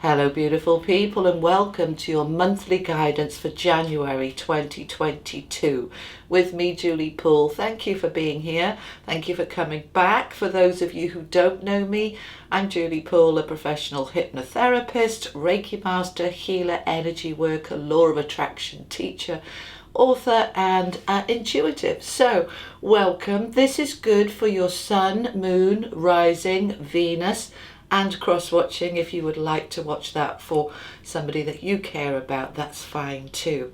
Hello beautiful people, and welcome to your monthly guidance for January 2022 with me, Julie Poole. Thank you for being here. Thank you for coming back. For those of you who don't know me, I'm Julie Poole, a professional hypnotherapist, Reiki master, healer, energy worker, law of attraction teacher, author and intuitive. So welcome. This is good for your sun, moon, rising, Venus, and cross-watching. If you would like to watch that for somebody that you care about, that's fine too.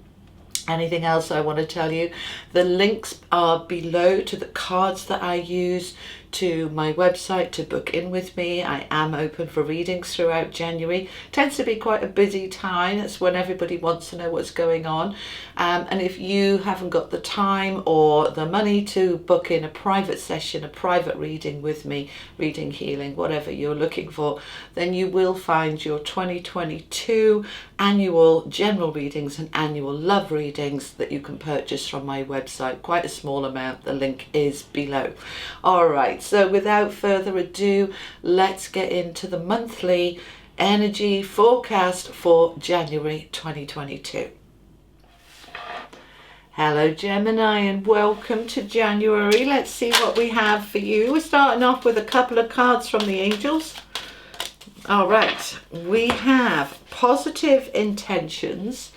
Anything else I want to tell you, the links are below to the cards that I use, to my website to book in with me. I am open for readings throughout January. Tends to be quite a busy time. That's when everybody wants to know what's going on. And if you haven't got the time or the money to book in a private session, a private reading with me, reading, healing, whatever you're looking for, then you will find your 2022 annual general readings and annual love readings that you can purchase from my website. Quite a small amount. The link is below. All right. So without further ado, let's get into the monthly energy forecast for January 2022. Hello Gemini, and welcome to January. Let's see what we have for you. We're starting off with a couple of cards from the angels. All right, we have positive intentions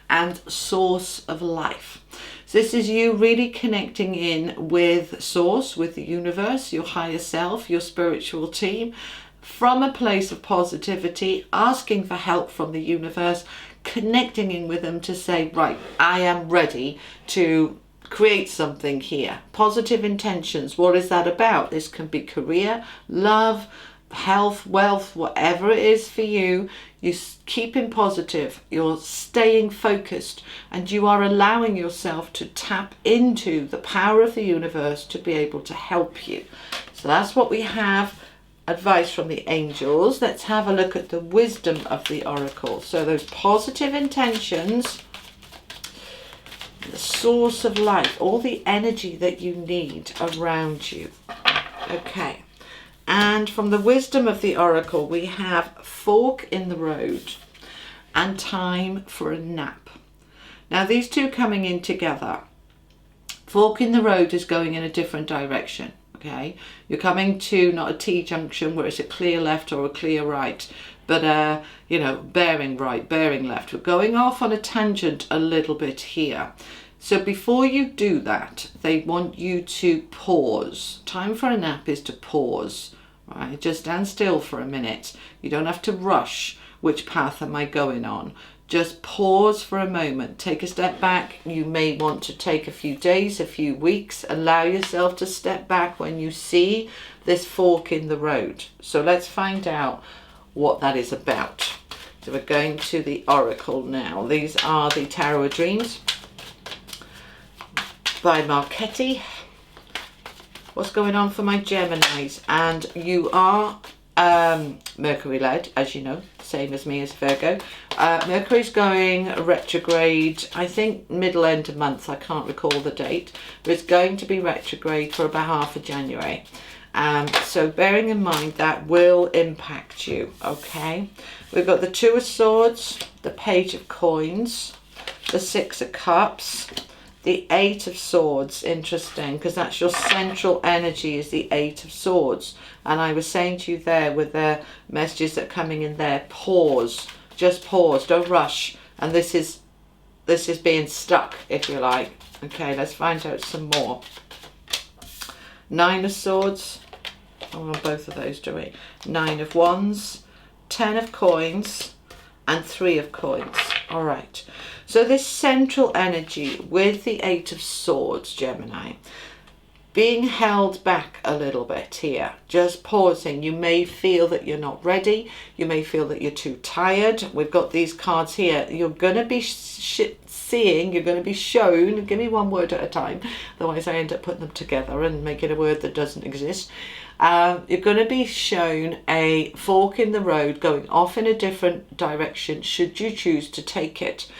and source of life. So this is you really connecting in with source, with the universe, your higher self, your spiritual team, from a place of positivity, asking for help from the universe, connecting in with them to say, right, I am ready to create something here. Positive intentions, what is that about? This can be career, love, health, wealth, whatever it is for you. You're keeping positive, you're staying focused, and you are allowing yourself to tap into the power of the universe to be able to help you. So that's what we have, advice from the angels. Let's have a look at the wisdom of the oracle. So those positive intentions, the source of life, all the energy that you need around you. Okay. And from the wisdom of the oracle, we have fork in the road and time for a nap. Now these two coming in together. Fork in the road is going in a different direction. Okay, you're coming to not a T-junction where it's a clear left or a clear right, but bearing right, bearing left. We're going off on a tangent a little bit here. So before you do that, they want you to pause. Time for a nap is to pause. Right, just stand still for a minute. You don't have to rush. Which path am I going on? Just pause for a moment. Take a step back. You may want to take a few days, a few weeks. Allow yourself to step back when you see this fork in the road. So let's find out what that is about. So we're going to the oracle now. These are the Tarot of Dreams by Marchetti. What's going on for my Geminis? And you are Mercury led, as you know, same as me as Virgo. Mercury's going retrograde, I think middle end of month, I can't recall the date, but it's going to be retrograde for about half of January. So bearing in mind that will impact you, okay? We've got the Two of Swords, the Page of Coins, the Six of Cups, the Eight of Swords. Interesting, because that's your central energy, is the Eight of Swords. And I was saying to you there with the messages that are coming in there, pause, just pause, don't rush. And this is being stuck, if you like. Okay, let's find out some more. Nine of Swords. I want both of those, do we? Nine of Wands, 10 of Coins, and 3 of Coins. All right. So this central energy with the Eight of Swords, Gemini, being held back a little bit here, just pausing. You may feel that you're not ready. You may feel that you're too tired. We've got these cards here. You're going to be seeing, you're going to be shown, give me one word at a time, otherwise I end up putting them together and making a word that doesn't exist. You're going to be shown a fork in the road going off in a different direction should you choose to take it.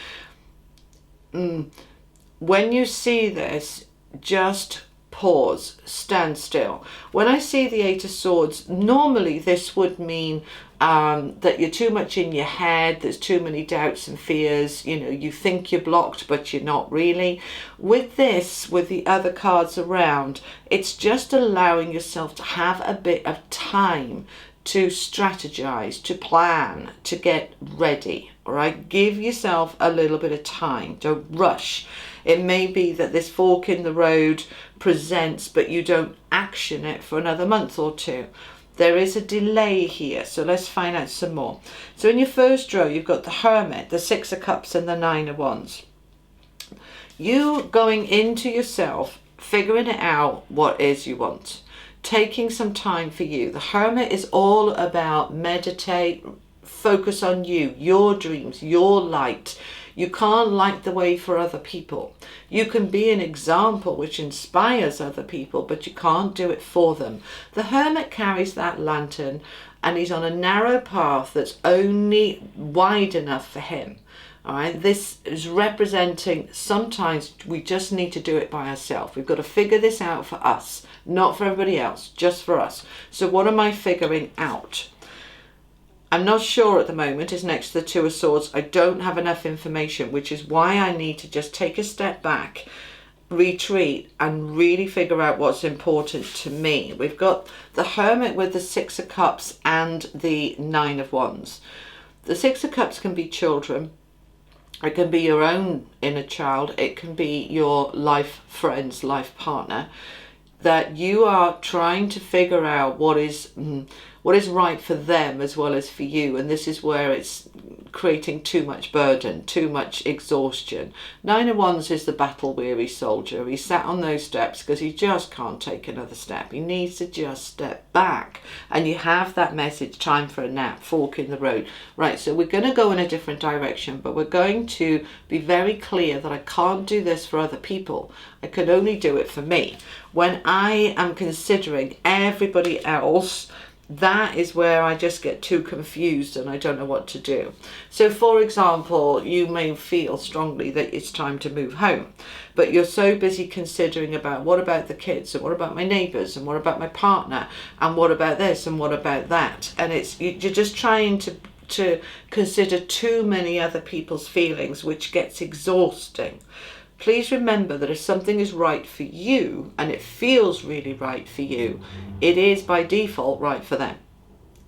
When you see this, just pause, stand still. When I see the Eight of Swords, normally this would mean that you're too much in your head, there's too many doubts and fears, you know, you think you're blocked but you're not really. With this, with the other cards around, it's just allowing yourself to have a bit of time to strategize, to plan, to get ready. All right, give yourself a little bit of time, don't rush. It may be that this fork in the road presents, but you don't action it for another month or two. There is a delay here, so let's find out some more. So in your first row, you've got the Hermit, the Six of Cups, and the Nine of Wands. You going into yourself, figuring it out what is you want, taking some time for you. The Hermit is all about meditate, focus on you, your dreams, your light. You can't light the way for other people. You can be an example which inspires other people, but you can't do it for them. The Hermit carries that lantern and he's on a narrow path that's only wide enough for him. All right, this is representing sometimes we just need to do it by ourselves. We've got to figure this out for us, not for everybody else, just for us. So what am I figuring out? I'm not sure at the moment. It's next to the Two of Swords. I don't have enough information, which is why I need to just take a step back, retreat, and really figure out what's important to me. We've got the Hermit with the Six of Cups and the Nine of Wands. The Six of Cups can be children. It can be your own inner child. It can be your life friends, life partner, that you are trying to figure out what is right for them as well as for you. And this is where it's creating too much burden, too much exhaustion. Nine of Wands is the battle weary soldier. He sat on those steps because he just can't take another step. He needs to just step back. And you have that message, time for a nap, fork in the road. Right, so we're going to go in a different direction, but we're going to be very clear that I can't do this for other people. I can only do it for me. When I am considering everybody else, that is where I just get too confused and I don't know what to do. So for example, you may feel strongly that it's time to move home, but you're so busy considering about what about the kids and what about my neighbours and what about my partner and what about this and what about that. And you're just trying to consider too many other people's feelings, which gets exhausting. Please remember that if something is right for you and it feels really right for you, it is by default right for them,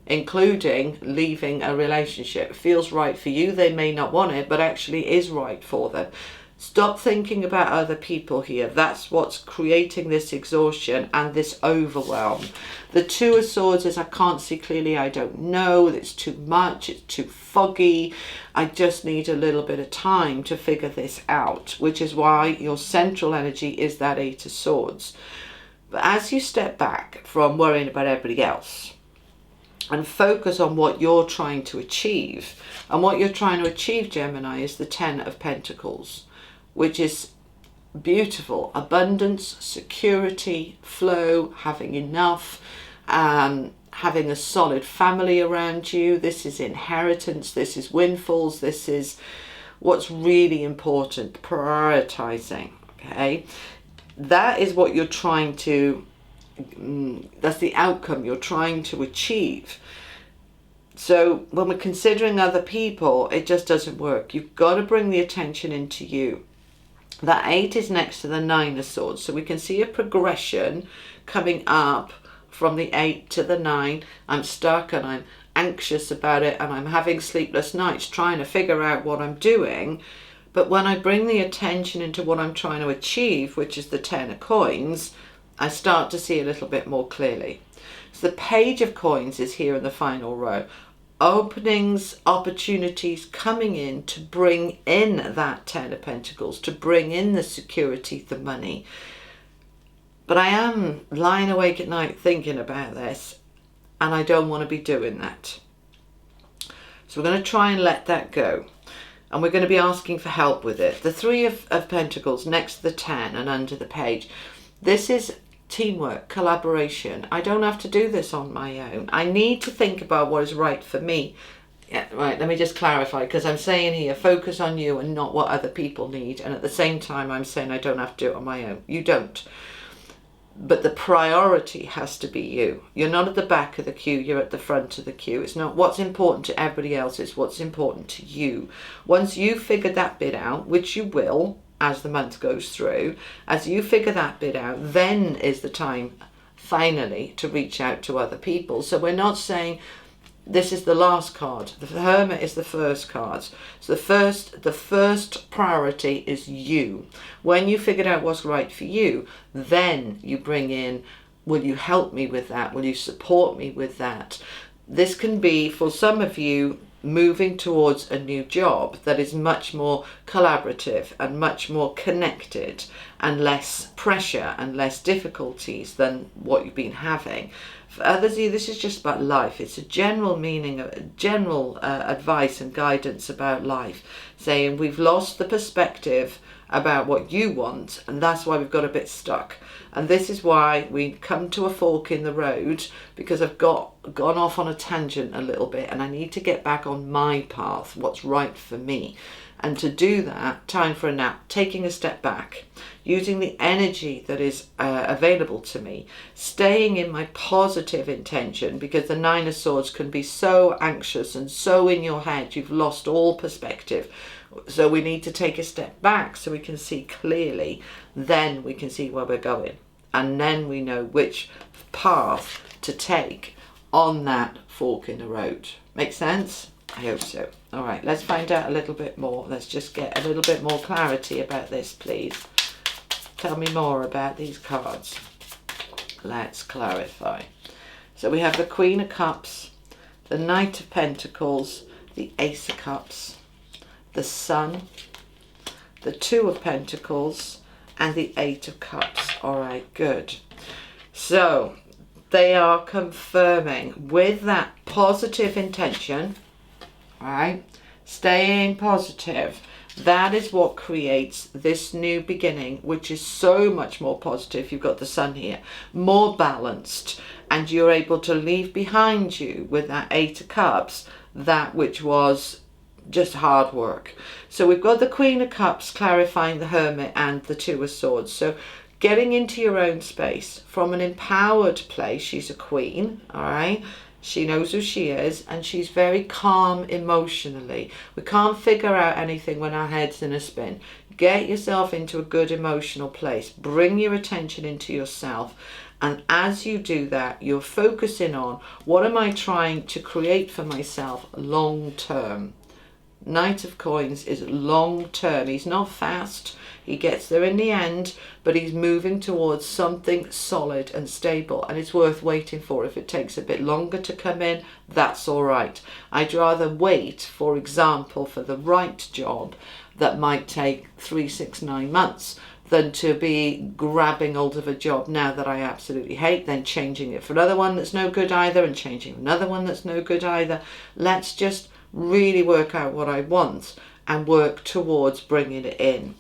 including leaving a relationship. It feels right for you. They may not want it, but actually is right for them. Stop thinking about other people here. That's what's creating this exhaustion and this overwhelm. The Two of Swords is I can't see clearly, I don't know, it's too much, it's too foggy. I just need a little bit of time to figure this out, which is why your central energy is that Eight of Swords. But as you step back from worrying about everybody else and focus on what you're trying to achieve, and what you're trying to achieve, Gemini, is the Ten of Pentacles, which is beautiful. Abundance, security, flow, having enough, having a solid family around you. This is inheritance, this is windfalls, this is what's really important, prioritizing, okay? That is what you're trying to, that's the outcome you're trying to achieve. So when we're considering other people, it just doesn't work. You've got to bring the attention into you. That 8 is next to the 9 of Swords. So we can see a progression coming up from the 8 to the 9. I'm stuck and I'm anxious about it and I'm having sleepless nights trying to figure out what I'm doing. But when I bring the attention into what I'm trying to achieve, which is the 10 of Coins, I start to see a little bit more clearly. So the Page of Coins is here in the final row. Openings, opportunities coming in to bring in that 10 of Pentacles, to bring in the security, the money. But I am lying awake at night thinking about this, and I don't want to be doing that. So we're going to try and let that go. And we're going to be asking for help with it. The 3 of Pentacles next to the 10 and under the Page. This is teamwork, collaboration. I don't have to do this on my own. I need to think about what is right for me. Yeah, right, let me just clarify, because I'm saying here, focus on you and not what other people need. And at the same time, I'm saying I don't have to do it on my own. You don't. but the priority has to be you. You're not at the back of the queue, you're at the front of the queue. It's not what's important to everybody else, it's what's important to you. Once you figure that bit out, which you will as the month goes through, as you figure that bit out, then is the time finally to reach out to other people. So we're not saying this is the last card. The Hermit is the first card. So the first priority is you. When you figured out what's right for you, then you bring in, will you help me with that? Will you support me with that? This can be, for some of you, moving towards a new job that is much more collaborative and much more connected and less pressure and less difficulties than what you've been having. For others, this is just about life. It's a general meaning, general advice and guidance about life, saying we've lost the perspective about what you want, and that's why we've got a bit stuck. And this is why we come to a fork in the road, because I've gone off on a tangent a little bit and I need to get back on my path, what's right for me. And to do that, time for a nap, taking a step back, using the energy that is available to me, staying in my positive intention, because the Nine of Swords can be so anxious and so in your head, you've lost all perspective. So we need to take a step back so we can see clearly, then we can see where we're going. And then we know which path to take on that fork in the road. Make sense? I hope so. All right, let's find out a little bit more. Let's just get a little bit more clarity about this, please. Tell me more about these cards. Let's clarify. So we have the Queen of Cups, the Knight of Pentacles, the Ace of Cups, the Sun, the Two of Pentacles, and the Eight of Cups. All right, good. So they are confirming with that positive intention, all right, staying positive. That is what creates this new beginning, which is so much more positive. You've got the Sun here, more balanced, and you're able to leave behind you with that Eight of Cups that which was just hard work. So we've got the Queen of Cups clarifying the Hermit and the Two of Swords. So getting into your own space from an empowered place. She's a queen, all right? She knows who she is, and she's very calm emotionally. We can't figure out anything when our head's in a spin. Get yourself into a good emotional place. Bring your attention into yourself. And as you do that, you're focusing on, what am I trying to create for myself long term? Knight of Coins is long term. He's not fast. He gets there in the end, but he's moving towards something solid and stable, and it's worth waiting for. If it takes a bit longer to come in, that's all right. I'd rather wait, for example, for the right job that might take 3, 6, 9 months than to be grabbing hold of a job now that I absolutely hate, then changing it for another one that's no good either, and changing another one that's no good either. Let's just really work out what I want and work towards bringing it in.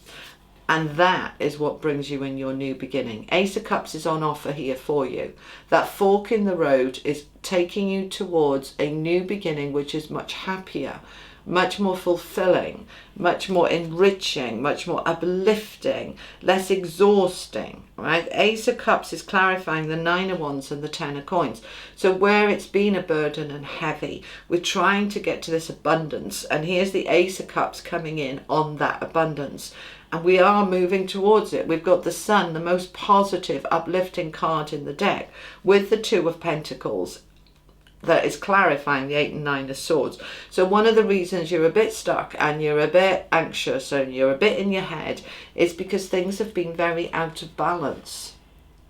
And that is what brings you in your new beginning. Ace of Cups is on offer here for you. That fork in the road is taking you towards a new beginning, which is much happier, much more fulfilling, much more enriching, much more uplifting, less exhausting, right? Ace of Cups is clarifying the Nine of Wands and the Ten of Coins. So where it's been a burden and heavy, we're trying to get to this abundance. And here's the Ace of Cups coming in on that abundance. And we are moving towards it. We've got the Sun, the most positive, uplifting card in the deck, with the Two of Pentacles that is clarifying the 8 and 9 of Swords. So one of the reasons you're a bit stuck and you're a bit anxious and you're a bit in your head is because things have been very out of balance.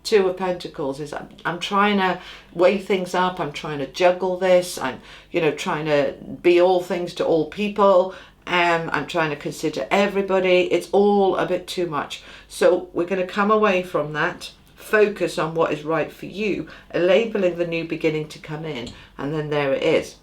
Two of Pentacles is I'm trying to weigh things up. I'm trying to juggle this. I'm trying to be all things to all people. I'm trying to consider everybody. It's all a bit too much. So we're going to come away from that, focus on what is right for you, labeling the new beginning to come in, and then there it is.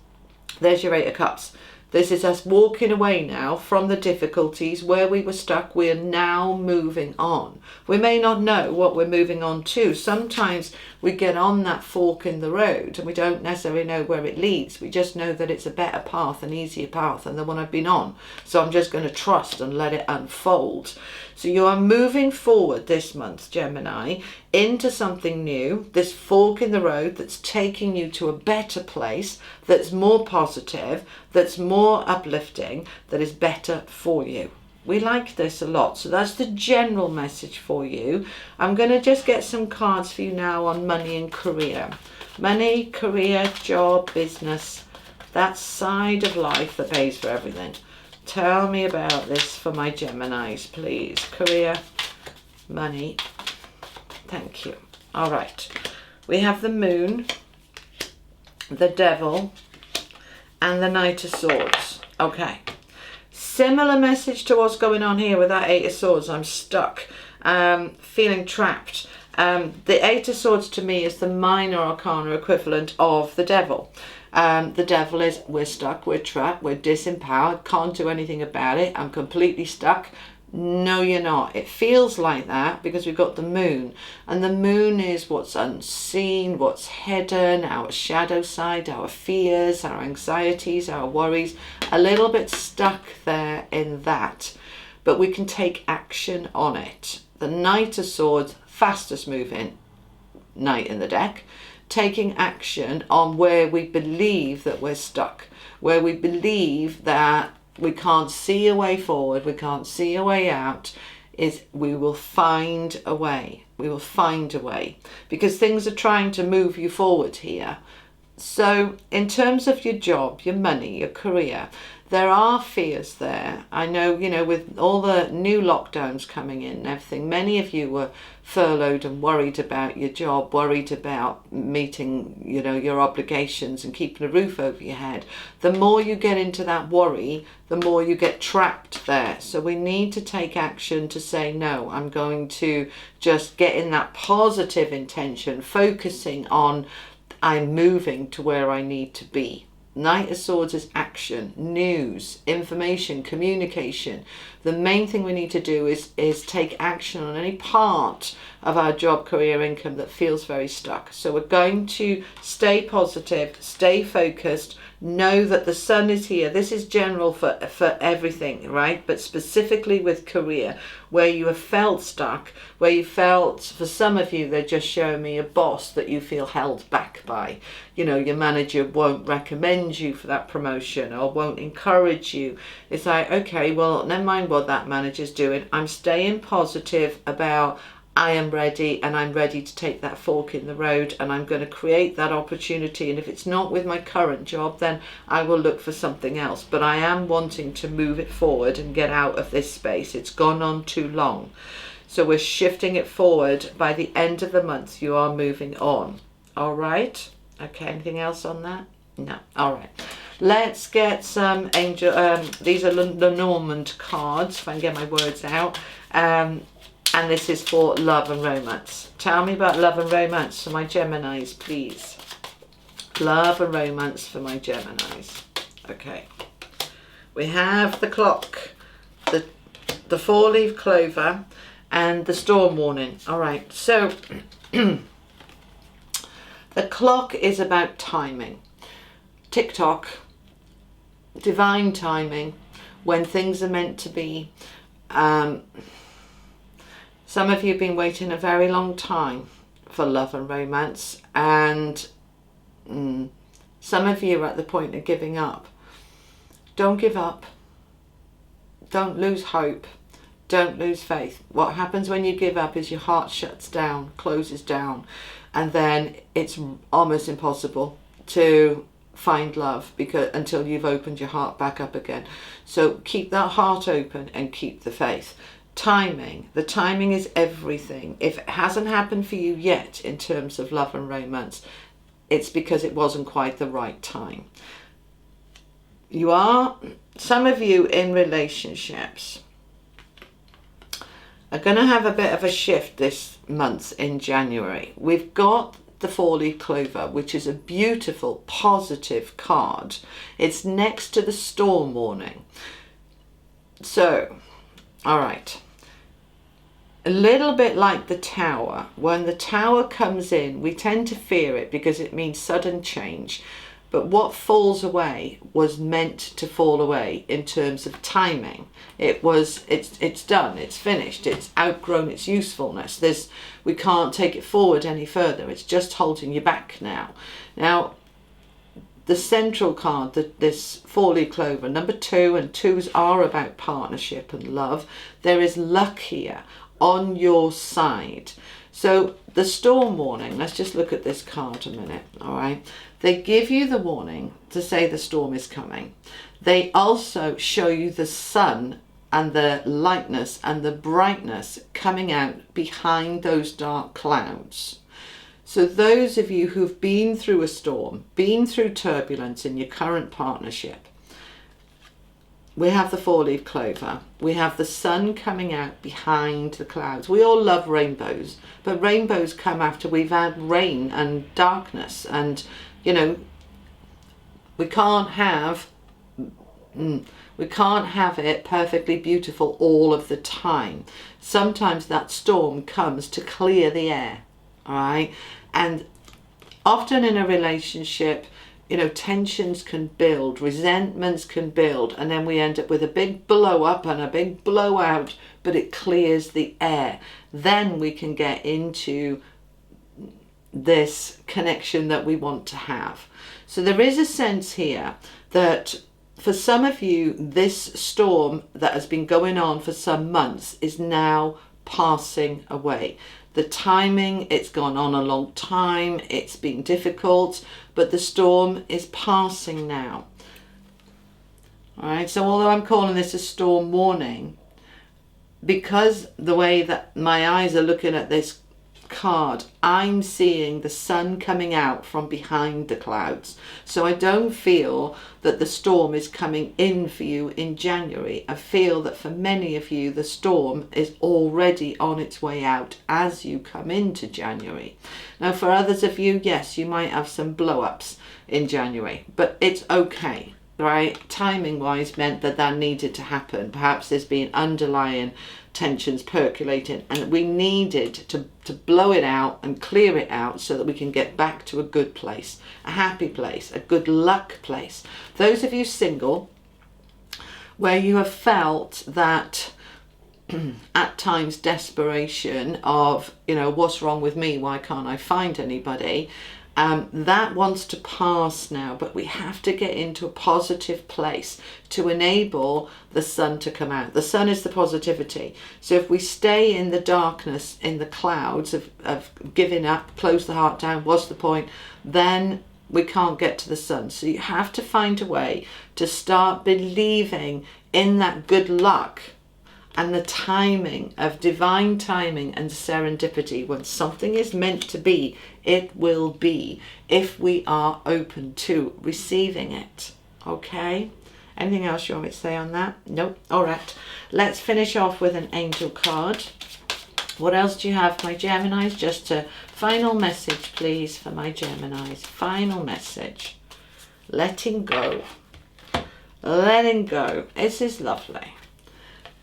There's your Eight of Cups. This is us walking away now from the difficulties where we were stuck. We're now moving on. We may not know what we're moving on to. Sometimes we get on that fork in the road and we don't necessarily know where it leads. We just know that it's a better path, an easier path than the one I've been on. So I'm just going to trust and let it unfold. So you are moving forward this month, Gemini, into something new, this fork in the road that's taking you to a better place, that's more positive, that's more uplifting, that is better for you. We like this a lot. So that's the general message for you. I'm going to just get some cards for you now on money and career. Money, career, job, business, that side of life that pays for everything. Tell me about this for my Geminis, please. Career, money. Thank you. All right. We have the moon, the devil, and the Knight of Swords. Okay. Similar message to what's going on here with that Eight of Swords. I'm stuck, feeling trapped. The Eight of Swords to me is the minor arcana equivalent of the devil. The devil is, we're stuck, we're trapped, we're disempowered, can't do anything about it, I'm completely stuck. No, you're not. It feels like that because we've got the moon, and the moon is what's unseen, what's hidden, our shadow side, our fears, our anxieties, our worries, a little bit stuck there in that, but we can take action on it. The Knight of Swords, fastest moving knight in the deck, taking action on where we believe that we're stuck, where we believe that we can't see a way forward, we can't see a way out, is we will find a way. We will find a way because things are trying to move you forward here. So in terms of your job, your money, your career, there are fears there. I know, with all the new lockdowns coming in and everything, many of you were furloughed and worried about your job, worried about meeting, your obligations and keeping a roof over your head. The more you get into that worry, the more you get trapped there. So we need to take action to say, no, I'm going to just get in that positive intention, focusing on I'm moving to where I need to be. Knight of Swords is action, news, information, communication. The main thing we need to do is take action on any part of our job, career, income that feels very stuck. So we're going to stay positive, stay focused, know that the sun is here. This is general for everything, right? But specifically with career, where you have felt stuck, where you felt, for some of you, they're just showing me a boss that you feel held back by. Your manager won't recommend you for that promotion or won't encourage you. It's like, okay, well, never mind what that manager's doing. I'm staying positive about I am ready, and I'm ready to take that fork in the road, and I'm going to create that opportunity. And if it's not with my current job, then I will look for something else. But I am wanting to move it forward and get out of this space. It's gone on too long. So we're shifting it forward. By the end of the month, you are moving on. All right. Okay. Anything else on that? No. All right. Let's get some angel. These are the Normand cards, if I can get my words out. And this is for love and romance. Tell me about love and romance for my Geminis, please. Love and romance for my Geminis. Okay. We have the clock, the four-leaf clover, and the storm warning. All right. So the clock is about timing. Tick-tock. Divine timing. When things are meant to be. Some of you have been waiting a very long time for love and romance, and some of you are at the point of giving up. Don't give up. Don't lose hope. Don't lose faith. What happens when you give up is your heart shuts down, closes down, and then it's almost impossible to find love until you've opened your heart back up again. So keep that heart open and keep the faith. Timing. The timing is everything. If it hasn't happened for you yet in terms of love and romance, it's because it wasn't quite the right time. Some of you in relationships are going to have a bit of a shift this month in January. We've got the 4-leaf clover, which is a beautiful, positive card. It's next to the storm warning. So, all right. A little bit like the Tower. When the Tower comes in, we tend to fear it because it means sudden change. But what falls away was meant to fall away in terms of timing. It's done, it's finished, it's outgrown its usefulness. We can't take it forward any further. It's just holding you back now. Now, the central card, this 4-leaf clover, number 2, and 2s are about partnership and love. There is luck here on your side. So the storm warning, let's just look at this card a minute, all right? They give you the warning to say the storm is coming. They also show you the sun and the lightness and the brightness coming out behind those dark clouds. So those of you who've been through a storm, been through turbulence in your current partnership, we have the 4-leaf clover. We have the sun coming out behind the clouds. We all love rainbows, but rainbows come after we've had rain and darkness. And, you know, we can't have it perfectly beautiful all of the time. Sometimes that storm comes to clear the air, all right? And often in a relationship, you know, tensions can build, resentments can build, and then we end up with a big blow up and a big blowout, but it clears the air. Then we can get into this connection that we want to have. So there is a sense here that for some of you, this storm that has been going on for some months is now passing away. The timing, it's gone on a long time, it's been difficult, but the storm is passing now. All right, so although I'm calling this a storm warning, because the way that my eyes are looking at this card, I'm seeing the sun coming out from behind the clouds. So I don't feel that the storm is coming in for you in January. I feel that for many of you, the storm is already on its way out as you come into January. Now, for others of you, yes, you might have some blow-ups in January, but it's okay. Right, timing wise meant that needed to happen. Perhaps there's been underlying tensions percolating and we needed to blow it out and clear it out so that we can get back to a good place, a happy place, a good luck place. Those of you single, where you have felt that at times desperation of, you know, what's wrong with me, why can't I find anybody, that wants to pass now, but we have to get into a positive place to enable the sun to come out. The sun is the positivity. So if we stay in the darkness, in the clouds of giving up, close the heart down, what's the point? Then we can't get to the sun. So you have to find a way to start believing in that good luck and the timing of divine timing and serendipity. When something is meant to be, it will be, if we are open to receiving it. Okay? Anything else you want me to say on that? Nope. All right. Let's finish off with an angel card. What else do you have, my Geminis? Just a final message, please, for my Geminis. Final message. Letting go. Letting go. This is lovely.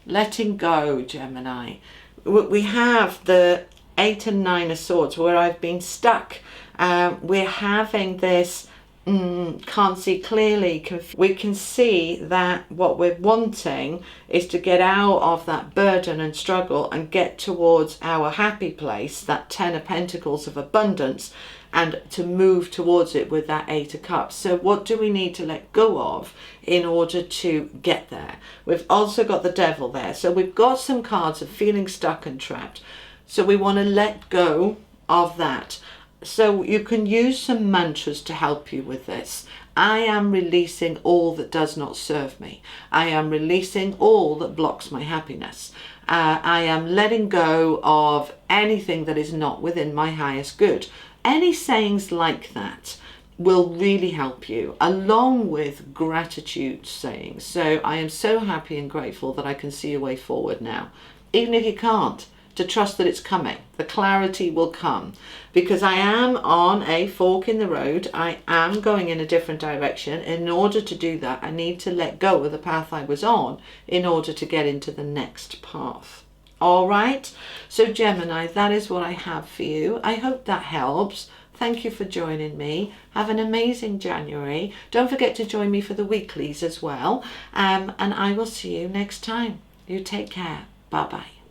Letting go, Gemini. We have the 8 and 9 of Swords where I've been stuck. We're having this can't see clearly. We can see that what we're wanting is to get out of that burden and struggle and get towards our happy place, that 10 of Pentacles of abundance, and to move towards it with that 8 of Cups. So what do we need to let go of in order to get there? We've also got the Devil there. So we've got some cards of feeling stuck and trapped. So we want to let go of that. So you can use some mantras to help you with this. I am releasing all that does not serve me. I am releasing all that blocks my happiness. I am letting go of anything that is not within my highest good. Any sayings like that will really help you, along with gratitude sayings. So I am so happy and grateful that I can see a way forward now. Even if you can't, to trust that it's coming. The clarity will come, because I am on a fork in the road. I am going in a different direction. In order to do that, I need to let go of the path I was on in order to get into the next path. All right. So Gemini, that is what I have for you. I hope that helps. Thank you for joining me. Have an amazing January. Don't forget to join me for the weeklies as well. And I will see you next time. You take care. Bye-bye.